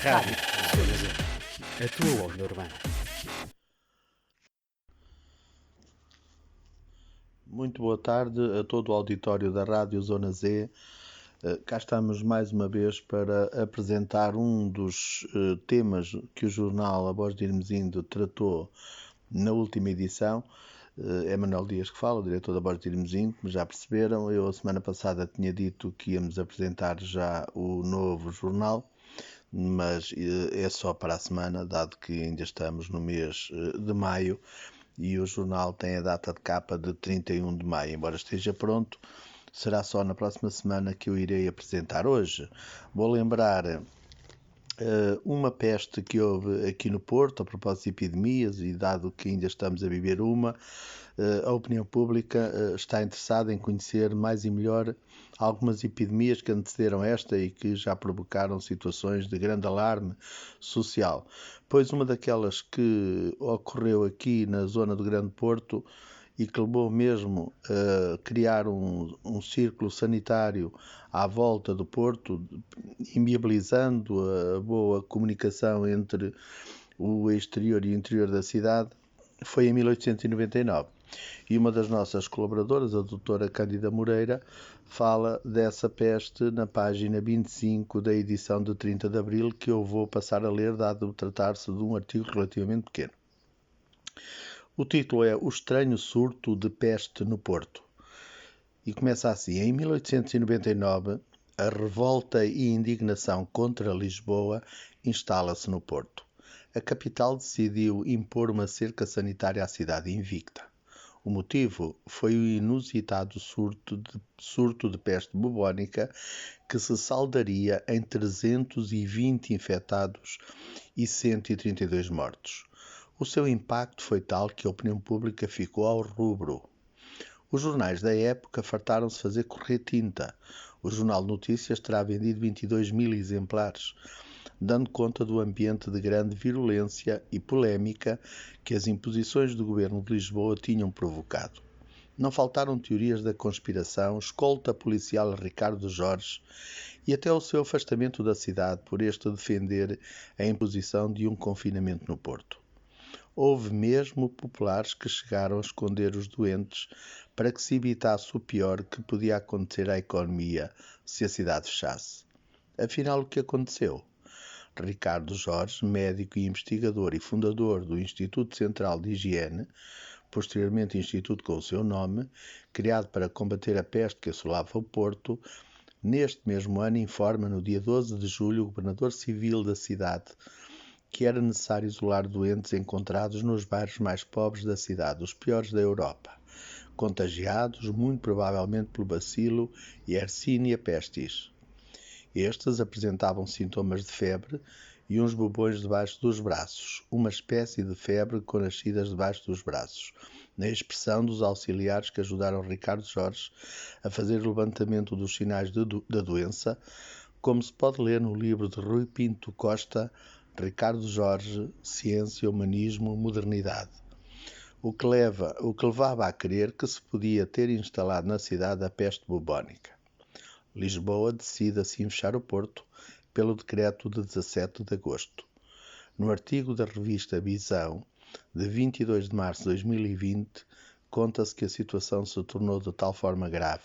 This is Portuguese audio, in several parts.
Rádio Zona Z. A tua onda urbana. Muito boa tarde a todo o auditório da Rádio Zona Z. Cá estamos mais uma vez para apresentar um dos temas que o jornal A Voz de Irmos Indo tratou na última edição. É Manuel Dias que fala, o diretor da Voz de Irmos Indo, como já perceberam. Eu, a semana passada, tinha dito que íamos apresentar já o novo jornal, mas é só para a semana, dado que ainda estamos no mês de maio e o jornal tem a data de capa de 31 de maio. Embora esteja pronto, será só na próxima semana que eu irei apresentar. Hoje vou lembrar uma peste que houve aqui no Porto, a propósito de epidemias, e dado que ainda estamos a viver uma, a opinião pública está interessada em conhecer mais e melhor algumas epidemias que antecederam esta e que já provocaram situações de grande alarme social. Pois uma daquelas que ocorreu aqui na zona do Grande Porto e que levou mesmo a criar um círculo sanitário à volta do Porto, inviabilizando a boa comunicação entre o exterior e o interior da cidade, foi em 1899. E uma das nossas colaboradoras, a doutora Cândida Moreira, fala dessa peste na página 25 da edição de 30 de abril, que eu vou passar a ler, dado tratar-se de um artigo relativamente pequeno. O título é O Estranho Surto de Peste no Porto. E começa assim: em 1899, a revolta e indignação contra Lisboa instala-se no Porto. A capital decidiu impor uma cerca sanitária à cidade invicta. O motivo foi o inusitado surto de peste bubónica, que se saldaria em 320 infectados e 132 mortos. O seu impacto foi tal que a opinião pública ficou ao rubro. Os jornais da época fartaram-se fazer correr tinta. O Jornal de Notícias terá vendido 22 mil exemplares, dando conta do ambiente de grande virulência e polémica que as imposições do governo de Lisboa tinham provocado. Não faltaram teorias da conspiração, escolta policial a Ricardo Jorge e até o seu afastamento da cidade por este defender a imposição de um confinamento no Porto. Houve mesmo populares que chegaram a esconder os doentes para que se evitasse o pior que podia acontecer à economia se a cidade fechasse. Afinal, o que aconteceu? Ricardo Jorge, médico e investigador e fundador do Instituto Central de Higiene, posteriormente instituto com o seu nome, criado para combater a peste que assolava o Porto, neste mesmo ano informa no dia 12 de julho o governador civil da cidade que era necessário isolar doentes encontrados nos bairros mais pobres da cidade, os piores da Europa, contagiados muito provavelmente pelo bacilo Yersinia pestis. Estes apresentavam sintomas de febre e uns bubões debaixo dos braços, uma espécie de febre com nascidas debaixo dos braços, na expressão dos auxiliares que ajudaram Ricardo Jorge a fazer o levantamento dos sinais da doença, como se pode ler no livro de Rui Pinto Costa, Ricardo Jorge, Ciência, Humanismo, Modernidade. O que levava a crer que se podia ter instalado na cidade a peste bubónica. Lisboa decide assim fechar o Porto pelo decreto de 17 de agosto. No artigo da revista Visão, de 22 de março de 2020, conta-se que a situação se tornou de tal forma grave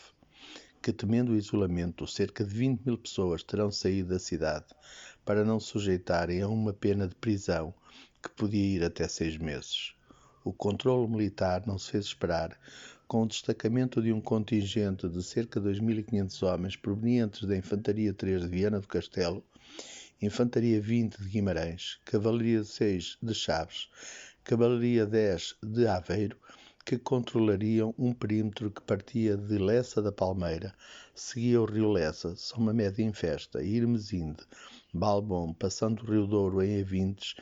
que, temendo o isolamento, cerca de 20 mil pessoas terão saído da cidade para não se sujeitarem a uma pena de prisão que podia ir até 6 meses. O controlo militar não se fez esperar, com o destacamento de um contingente de cerca de 2.500 homens provenientes da Infantaria 3 de Viana do Castelo, Infantaria 20 de Guimarães, Cavalaria 6 de Chaves, Cavalaria 10 de Aveiro, que controlariam um perímetro que partia de Lessa da Palmeira, seguia o rio Lessa, São Mamede em Festa, Irmesinde, Balbom, passando o rio Douro em Avintes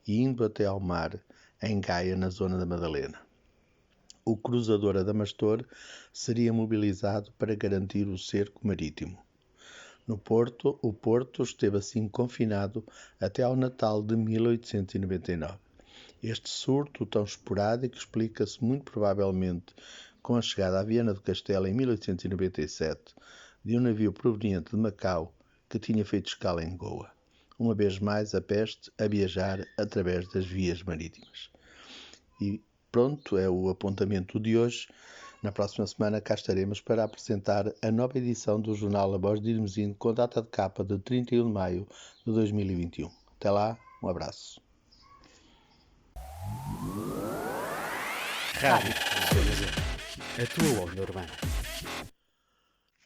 e indo até ao mar, em Gaia, na zona da Madalena. O cruzador Adamastor seria mobilizado para garantir o cerco marítimo. No Porto, o Porto esteve assim confinado até ao Natal de 1899. Este surto tão esporádico explica-se muito provavelmente com a chegada à Viana do Castelo em 1897 de um navio proveniente de Macau que tinha feito escala em Goa. uma vez mais a peste a viajar através das vias marítimas. E pronto, é o apontamento de hoje. Na próxima semana cá estaremos para apresentar a nova edição do jornal A Voz de Irmesinde com data de capa de 31 de maio de 2021. Até lá, um abraço. Rádio Zona Z, a tua onda urbana.